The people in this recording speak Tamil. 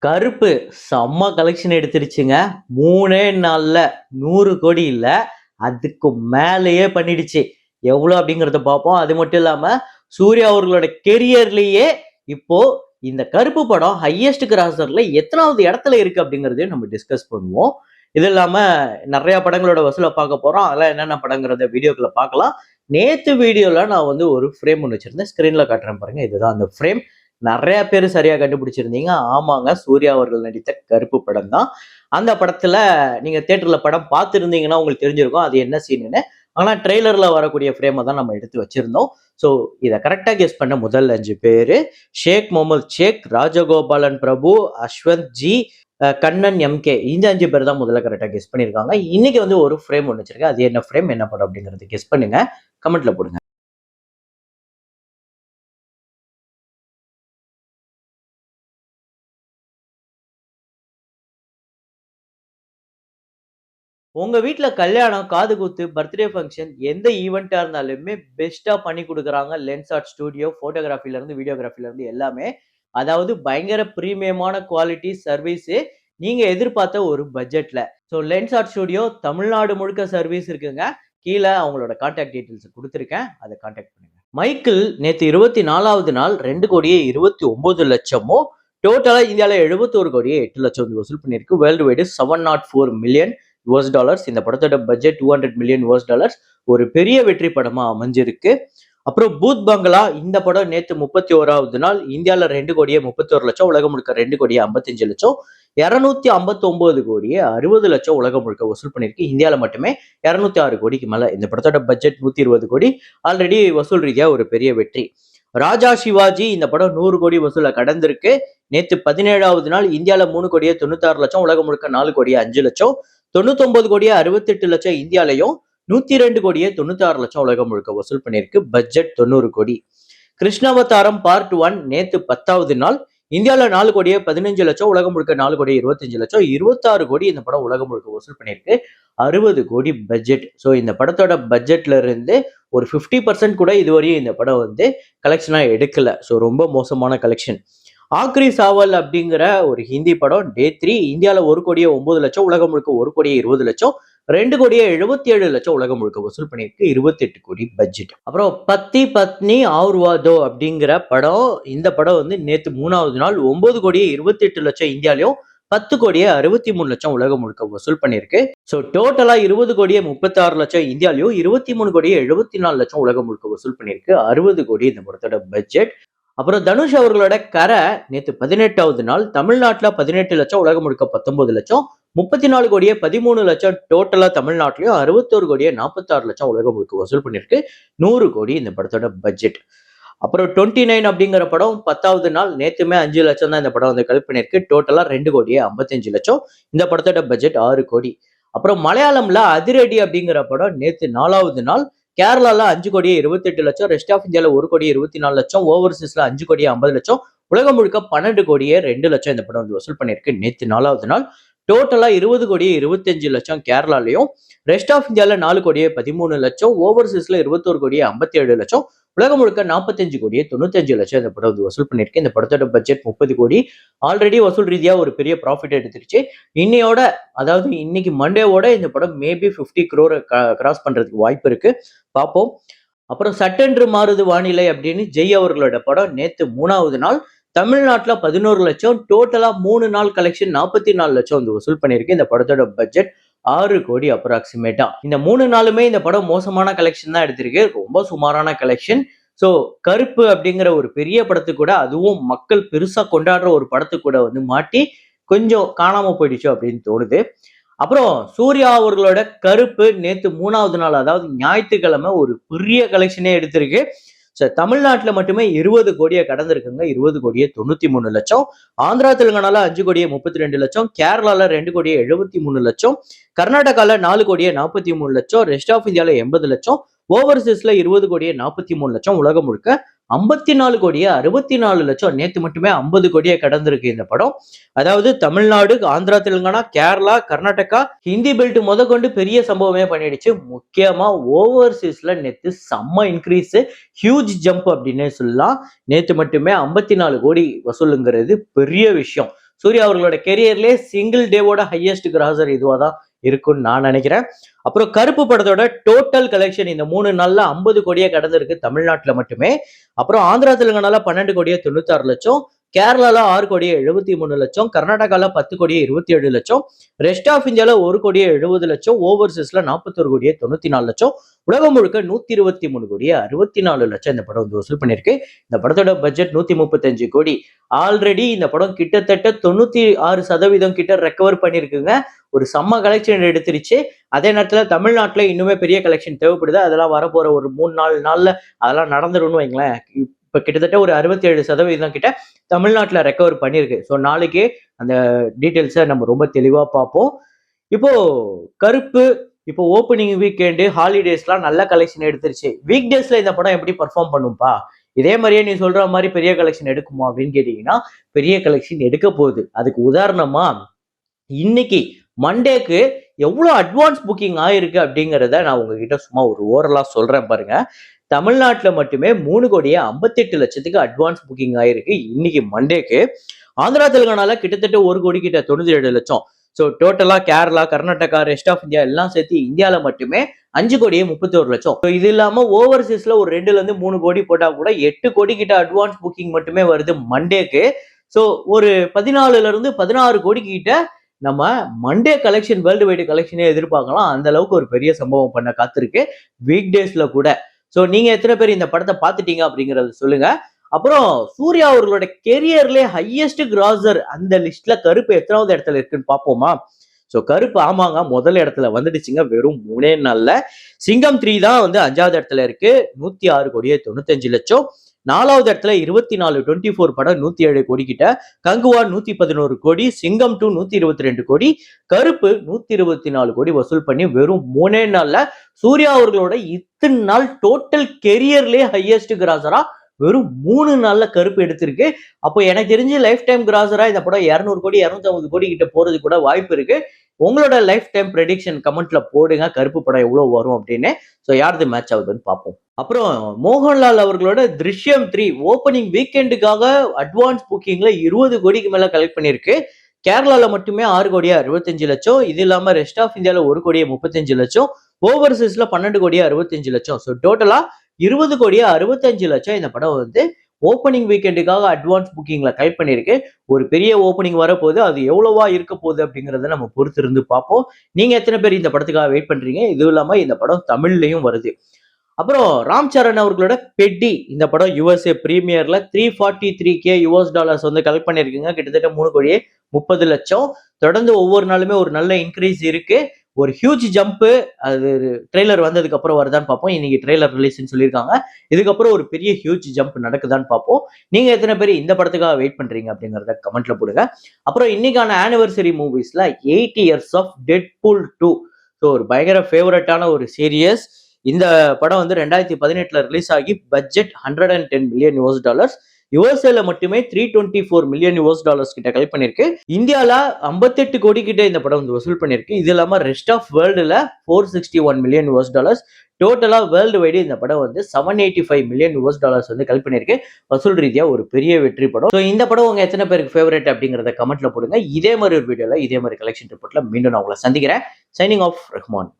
கருப்பு செம்ம கலெக்ஷன் எடுத்துருச்சுங்க. 3 நாள்ல 100 கோடி இல்ல, அதுக்கு மேலேயே பண்ணிடுச்சு. எவ்வளோ அப்படிங்கிறத பார்ப்போம். அது மட்டும் இல்லாம, சூர்யா அவர்களோட கெரியர்லயே இப்போ இந்த கருப்பு படம் ஹையஸ்ட் கிராசர்ல எத்தனாவது இடத்துல இருக்கு அப்படிங்கிறதையும் நம்ம டிஸ்கஸ் பண்ணுவோம். இது இல்லாம நெறைய படங்களோட வசூல பார்க்க போறோம். அதெல்லாம் என்னென்ன படங்கிறத வீடியோக்குள்ள பார்க்கலாம். நேத்து வீடியோல நான் வந்து ஒரு ஃப்ரேம் ஒண்ணு வச்சிருந்தேன். ஸ்க்ரீன்ல காட்டுறேன் பாருங்க. இதுதான் அந்த ஃப்ரேம். நெறைய பேரு சரியா கண்டுபிடிச்சிருந்தீங்க. ஆமாங்க. சூர்யா அவர்கள் நடித்த கருப்பு படம் தான். அந்த படத்துல நீங்க தியேட்டர்ல படம் பார்த்திருந்தீங்கன்னா உங்களுக்கு தெரிஞ்சிருக்கும். அது என்ன சீனுன்னு. ஆனா ட்ரெய்லர்ல வரக்கூடிய ஃப்ரேம தான் நம்ம எடுத்து வச்சிருந்தோம். ஸோ இத கரெக்ட்டா கெஸ் பண்ண முதல் 5 பேரு ஷேக் முகமது ஷேக், ராஜகோபாலன் பிரபு, அஸ்வந்த் ஜி, கண்ணன் எம்கே. இந்த 5 பேர் தான் முதல்ல கரெக்ட்டா கெஸ் பண்ணியிருக்காங்க. இன்னைக்கு வந்து ஒரு ஃப்ரேம் ஒண்ணு வச்சிருக்கேன். அது என்ன ஃப்ரேம், என்ன படம் அப்படிங்கிறத கெஸ் பண்ணுங்க. கமெண்ட்ல போடுங்க. உங்க வீட்ல கல்யாணம், காதுகுத்து, பர்த்டே ஃபங்ஷன் எந்த ஈவென்ட்டா இருந்தாலுமே பெஸ்ட்டா பண்ணி குடுக்குறாங்க. லென்ஸ் ஆர்ட் ஸ்டுடியோ, ஃபோட்டோகிராஃபில இருந்து, வீடியோகிராஃபில இருந்து எல்லாமே. அதாவது பயங்கர பிரீமியமான குவாலிட்டி சர்வீஸு நீங்க எதிர்பார்த்த ஒரு பட்ஜெட்ல. So lens art studio Tamil Nadu முழுக்க சர்வீஸ் இருக்குங்க. கீழ அவங்களோட கான்டாக்ட் டீட்டெயில்ஸ் குடுத்துருக்கேன். அத கான்டாக்ட் பண்ணுங்க. மைக்கேல் நேத்து 24வது நாள் 2,29,00,000 டோட்டலா இந்தியால 71,08,00,000 வசூல் பண்ணியிருக்கு. World wide 704 million US dollars. இந்த படத்தோட பட்ஜெட் 200 மில்லியன் யுஎஸ் டாலர்ஸ். ஒரு பெரிய வெற்றி படமா அமைஞ்சிருக்கு. அப்புறம் பூத் பங்களா இந்த படம் நேத்து 31வது நாள் இந்தியால 2,31,00,000, உலகம் முழுக்க 2,55,00,000, 259 கோடியே 60 லட்சம் உலகம் முழுக்க வசூல் பண்ணிருக்கு. இந்தியால மட்டுமே 206 கோடிக்கு மேல. இந்த படத்தோட பட்ஜெட் 120 கோடி. ஆல்ரெடி வசூல் ரீதியா ஒரு பெரிய வெற்றி. ராஜா சிவாஜி இந்த படம் 100 கோடி வசூல கடந்திருக்கு. நேத்து 17வது நாள் இந்தியால 3 கோடியே 96 லட்சம், உலகம் முழுக்க 4 கோடியே 5 லட்சம், 99 கோடியே 68 லட்சம் இந்தியாலையும், 102 கோடியே 96 லட்சம் உலகம் முழுக்க வசூல் பண்ணியிருக்கு. பட்ஜெட் 90 கோடி. கிருஷ்ணாவதாரம் பார்ட் 1 நேத்து 10வது நாள் இந்தியால 4 கோடியே 15 லட்சம், உலகம் முழுக்க 4 கோடியே 25 லட்சம், 26 கோடி இந்த படம் உலகம் முழுக்க வசூல் பண்ணியிருக்கு. 60 கோடி பட்ஜெட். ஸோ இந்த படத்தோட பட்ஜெட்ல இருந்து ஒரு 50% கூட இதுவரையும் இந்த படம் வந்து கலெக்ஷனா எடுக்கல. ஸோ ரொம்ப மோசமான கலெக்ஷன். ஆக்ரி சாவல் அப்படிங்கிற ஒரு ஹிந்தி படம் டே 3 இந்தியால 1 கோடியே 9 லட்சம், உலகம் முழுக்க 1 கோடியே 20 லட்சம், 2 கோடியே 77 லட்சம் உலகம் முழுக்க வசூல் பண்ணியிருக்கு. 28 கோடி பட்ஜெட். அப்புறம் பத்தி பத்னி ஆர் வாதோ அப்படிங்கிற படம். இந்த படம் வந்து நேத்து 3வது நாள் 9 கோடியே 28 லட்சம் இந்தியாலையும், 10 கோடியே 63 லட்சம் உலகம் முழுக்க வசூல் பண்ணியிருக்கு. ஸோ டோட்டலா 20 கோடியே 36 லட்சம் இந்தியாலையும், 23 கோடியே 74 லட்சம் உலகம் முழுக்க வசூல் பண்ணியிருக்கு. 60 கோடி இந்த படத்தோட பட்ஜெட். அப்புறம் தனுஷ் அவர்களோட கரை நேத்து 18வது நாள் தமிழ்நாட்டுல 18 லட்சம், உலகம் முழுக்க 19 லட்சம், 34 கோடியே 13 லட்சம் டோட்டலா தமிழ்நாட்டிலையும், 61 கோடியே 46 லட்சம் உலகம் முழுக்க வசூல் பண்ணிருக்கு. 100 கோடி இந்த படத்தோட பட்ஜெட். அப்புறம் 29 அப்படிங்கிற படம் 10வது நாள் நேத்துமே 5 லட்சம் தான் இந்த படம் வந்து கலெக்ட் பண்ணிருக்கு. டோட்டலா 2 கோடியே 55 லட்சம். இந்த படத்தோட பட்ஜெட் 6 கோடி. அப்புறம் மலையாளம்ல அதிரடி அப்படிங்கிற படம் நேத்து 4வது நாள் கேரளால 5 கோடியே 28 லட்சம், ரெஸ்ட் ஆஃப் இந்தியால 1 கோடியே 24 லட்சம், ஓவர்சீஸ்ல 5 கோடியே 50 லட்சம், உலகம் முழுக்க 12 கோடியே 2 லட்சம் இந்த படம் வந்து வசூல் பண்ணியிருக்கு. நேத்து 4வது நாள் டோட்டலா 20 கோடியே 25 லட்சம் கேரளாலையும், ரெஸ்ட் ஆஃப் இந்தியால 4 கோடியே 13 லட்சம், ஓவர்சீஸ்ல 21 கோடியே 57 லட்சம், உலகம் முழுக்க 45 கோடியே 95 லட்சம் இந்த படம் வந்து வசூல் பண்ணியிருக்கு. இந்த படத்தோட பட்ஜெட் 30 கோடி. ஆல்ரெடி வசூல் ரீதியா ஒரு பெரிய ப்ராஃபிட் எடுத்துருச்சு. இன்னையோட, அதாவது இன்னைக்கு மண்டேவோட இந்த படம் மேபி 50 crore கிராஸ் பண்றதுக்கு வாய்ப்பு இருக்கு. பார்ப்போம். அப்புறம் சட்டென்று மாறுது வானிலை அப்படின்னு ஜெய் அவர்களோட படம் நேத்து 3வது நாள் தமிழ்நாட்டுல 11 லட்சம், டோட்டலா 3 நாள் கலெக்ஷன் 44 லட்சம் வந்து வசூல் பண்ணியிருக்கு. இந்த படத்தோட பட்ஜெட் 6 கோடி அப்ராக்சிமேட்டா. இந்த 3 நாளுமே இந்த படம் மோசமான கலெக்ஷன் தான் எடுத்திருக்கு. ரொம்ப சுமாரான கலெக்ஷன். ஸோ கருப்பு அப்படிங்கிற ஒரு பெரிய படத்துக்கு கூட, அதுவும் மக்கள் பெருசா கொண்டாடுற ஒரு படத்துக்கு கூட வந்து மாட்டி கொஞ்சம் காணாம போயிடுச்சு அப்படின்னு தோணுது. அப்புறம் சூர்யா அவர்களோட கருப்பு நேத்து 3வது நாள், அதாவது ஞாயிற்றுக்கிழமை ஒரு பெரிய கலெக்ஷனே எடுத்திருக்கு. தமிழ்நாட்டுல மட்டுமே 20 கோடியை கடந்திருக்குங்க. 20 கோடியே 93 லட்சம். ஆந்திரா தெலுங்கானால 5 கோடியே 32 லட்சம், கேரளால 2 கோடியே 73 லட்சம், கர்நாடகால 4 கோடியே 43 லட்சம், ரெஸ்ட் ஆஃப் இந்தியால 80 லட்சம், ஓவர்சீஸ்ல 20 கோடியே 43 லட்சம், உலகம் முழுக்க 54 கோடியே 64 லட்சம். நேத்து மட்டுமே 50 கோடியை கடந்திருக்கு இந்த படம். அதாவது தமிழ்நாடு, ஆந்திரா தெலுங்கானா, கேரளா, கர்நாடகா, ஹிந்தி பெல்ட் முத கொண்டு பெரிய சம்பவமே பண்ணிடுச்சு. முக்கியமா ஓவர்சீஸ்ல நேத்து செம்ம இன்க்ரீஸ், ஹியூஜ் ஜம்ப் அப்படின்னே சொல்லலாம். நேத்து மட்டுமே 54 கோடி வசூலுங்கிறது பெரிய விஷயம். சூர்யா அவர்களோட கெரியர்லயே சிங்கிள் டேவோட ஹையஸ்ட் கிராசர் இதுவா தான் இருக்கும்னு நான் நினைக்கிறேன். அப்புறம் கருப்பு படத்தோட டோட்டல் கலெக்ஷன் இந்த 3 நாள்ல 50 கோடியே கடந்திருக்கு தமிழ்நாட்டுல மட்டுமே. அப்புறம் ஆந்திரா தெலுங்கானால 12 கோடியே 96 லட்சம், கேரளால 6 கோடியே 73 லட்சம், கர்நாடகால 10 கோடியே 27 லட்சம், ரெஸ்ட் ஆஃப் இந்தியால 1 கோடியே 70 லட்சம், ஓவர்சீஸ்ல 41 கோடியே 94 லட்சம், உலகம் முழுக்க 123 கோடியே 64 லட்சம் இந்த படம் வந்து வசூல் பண்ணிருக்கு. இந்த படத்தோட பட்ஜெட் 135 கோடி. ஆல்ரெடி இந்த படம் கிட்டத்தட்ட 96% கிட்ட ரெக்கவர் பண்ணிருக்குங்க. ஒரு செம்ம கலெக்ஷன் எடுத்துருச்சு. அதே நேரத்துல தமிழ்நாட்டுல இன்னுமே பெரிய கலெக்ஷன் தேவைப்படுது. அதெல்லாம் வரப்போற ஒரு 3-4 நாள்ல அதெல்லாம் நடந்துரும்னு வைங்களேன். இப்ப கிட்டத்தட்ட ஒரு 67% கிட்ட தமிழ்நாட்டுல ரெக்கவர் பண்ணிருக்கு. ஸோ நாளைக்கே அந்த டீட்டெயில்ஸை நம்ம ரொம்ப தெளிவா பார்ப்போம். இப்போ கருப்பு இப்போ ஓப்பனிங் வீக்கெண்டு ஹாலிடேஸ்லாம் நல்ல கலெக்ஷன் எடுத்துருச்சு. வீக் டேஸ்ல இந்த படம் எப்படி பர்ஃபார்ம் பண்ணும்பா? இதே மாதிரியே நீ சொல்ற மாதிரி பெரிய கலெக்ஷன் எடுக்குமா அப்படின்னு கேட்டீங்கன்னா, பெரிய கலெக்ஷன் எடுக்க போகுது. அதுக்கு உதாரணமா இன்னைக்கு மண்டேக்கு எவ்வளவு அட்வான்ஸ் புக்கிங் ஆயிருக்கு அப்படிங்கிறத நான் உங்ககிட்ட சும்மா ஒரு ஓரலா சொல்றேன் பாருங்க. தமிழ்நாட்டுல மட்டுமே 3 கோடியே 58 லட்சத்துக்கு அட்வான்ஸ் புக்கிங் ஆயிருக்கு இன்னைக்கு மண்டேக்கு. ஆந்திரா தெலுங்கானால கிட்டத்தட்ட 1 கோடி கிட்ட 97 லட்சம். ஸோ டோட்டலா Kerala, Karnataka, rest of India எல்லாம் சேர்த்து இந்தியால மட்டுமே 5 கோடியே 31 லட்சம். இது இல்லாம ஓவர்சீஸ்ல ஒரு 2ல இருந்து 3 கோடி போட்டா கூட 8 கோடி கிட்ட அட்வான்ஸ் புக்கிங் மட்டுமே வருது மண்டேக்கு. ஸோ ஒரு 14ல இருந்து 16 கோடி கிட்ட நம்ம மண்டே கலெக்ஷன் வேர்ல்டு வைடு கலெக்ஷனே எதிர்பார்க்கலாம். அந்த அளவுக்கு ஒரு பெரிய சம்பவம் பண்ண காத்திருக்கு வீக் டேஸ்ல கூட. ஸோ நீங்க எத்தனை பேர் இந்த படத்தை பார்த்துட்டீங்க அப்படிங்கறத சொல்லுங்க. அப்புறம் சூர்யா அவர்களோட கெரியர்ல ஹையஸ்ட் கிராசர் அந்த லிஸ்ட்ல கருப்பு எத்தனாவது இடத்துல இருக்குன்னு பார்ப்போமா? ஸோ கருப்பு ஆமாங்க முதல் இடத்துல வந்துடுச்சுங்க வெறும் 3 நாள்ல. சிங்கம் 3 தான் வந்து 5வது இடத்துல இருக்கு 106 கோடியே 95 லட்சம். 4வது இடத்துல 24 படம் 107 கோடி கிட்ட, கங்குவா 111 கோடி, சிங்கம் 2 122 கோடி, கருப்பு 124 கோடி வசூல் பண்ணி வெறும் 3 நாள்ல சூர்யா அவர்களோட இத்தனை நாள் டோட்டல் கெரியர்லயே ஹையஸ்ட் கிராசரா வெறும் 3 நாள்ல கருப்பு எடுத்திருக்கு. அப்போ எனக்கு தெரிஞ்சு லைஃப் டைம் கிராசரா இந்த படம் 200 கோடி 250 கோடி கிட்ட போறது கூட வாய்ப்பு இருக்கு. உங்களோட லைஃப் டைம் ப்ரெடிக்ஷன் கமெண்ட்ல போடுங்க கருப்பு படம் எவ்வளவு வரும் அப்படின்னு. ஸோ யாருது மேட்ச் ஆகுதுன்னு பார்ப்போம். அப்புறம் மோகன்லால் அவர்களோட திருஷ்யம் 3 ஓப்பனிங் வீக்கெண்டுக்காக அட்வான்ஸ் புக்கிங்ல 20 கோடிக்கு மேல கலெக்ட் பண்ணிருக்கு. கேரளால மட்டுமே 6 கோடியே 65 லட்சம். இது இல்லாம ரெஸ்ட் ஆஃப் இந்தியால 1 கோடியே 35 லட்சம், ஓவர்சீஸ்ல 12 கோடியே 65 லட்சம். ஸோ டோட்டலா 20 கோடியே 65 லட்சம் இந்த படம் வந்து ஓப்பனிங் வீக்கெண்டுக்காக அட்வான்ஸ் புக்கிங்ல கலெக்ட் பண்ணிருக்கு. ஒரு பெரிய ஓப்பனிங் வரப்போகுது. அது எவ்வளவா இருக்க போகுது அப்படிங்கறத நம்ம பொறுத்து இருந்து பார்ப்போம். நீங்க எத்தனை பேர் இந்த படத்துக்காக வெயிட் பண்றீங்க? இதுவும் இல்லாம இந்த படம் தமிழ்லயும் வருது. அப்புறம் ராம் சரண் அவர்களோட பெட்டி இந்த படம் யுஎஸ்ஏ பிரீமியர்ல 343K யுஎஸ் டாலர்ஸ் வந்து கலெக்ட் பண்ணிருக்குங்க. கிட்டத்தட்ட 3 கோடியே 30 லட்சம். தொடர்ந்து ஒவ்வொரு நாளுமே ஒரு நல்ல இன்க்ரீஸ் இருக்கு. ஒரு ஹியூஜ் ஜம்ப். அது ட்ரெய்லர் வந்ததுக்கு அப்புறம் வருதான்னு பார்ப்போம். இன்னைக்கு ட்ரெய்லர் ரிலீஸ்ன்னு சொல்லியிருக்காங்க. இதுக்கப்புறம் ஒரு பெரிய ஹியூஜ் ஜம்ப் நடக்குதான்னு பார்ப்போம். நீங்க எத்தனை பேர் இந்த படத்துக்காக வெயிட் பண்றீங்க அப்படிங்கறத கமெண்ட்ல போடுங்க. அப்புறம் இன்னைக்கான ஆனிவர்சரி மூவிஸ்ல 8 இயர்ஸ் ஆஃப் டெட்பூல் 2 ஸோ ஒரு பயங்கர ஃபேவரட்டான ஒரு சீரியஸ். இந்த படம் வந்து 2018ல ரிலீஸ் ஆகி பட்ஜெட் 110 மில்லியன் யுஎஸ் டாலர்ஸ். யுஎஸ்ஏல மட்டுமே 324 மில்லியன் யுஎஸ் டாலர்ஸ் கிட்ட கலெக்ட் பண்ணிருக்கு. இந்தியால 58 கோடி கிட்ட இந்த படம் வந்து வசூல் பண்ணிருக்கு. இது இல்லாம ரெஸ்ட் ஆஃப் வேர்ல்டுல 461 மில்லியன் யுஎஸ் டாலர்ஸ். டோட்டலா வேர்ல்டு வைடு இந்த படம் வந்து 785 மில்லியன் யுஎஸ் டாலர்ஸ் வந்து கலெக்ட் பண்ணிருக்கு. வசூல் ரீதியா ஒரு பெரிய வெற்றி படம். ஸோ இந்த படம் உங்க எத்தனை பேருக்கு ஃபேவரட் அப்படிங்கறத கமெண்ட்ல போடுங்க. இதே மாதிரி ஒரு வீடியோல இதே மாதிரி கலெக்ஷன் ரிப்போர்ட்ல மீண்டும் நான் உங்களை சந்திக்கிறேன். Signing off Rahman.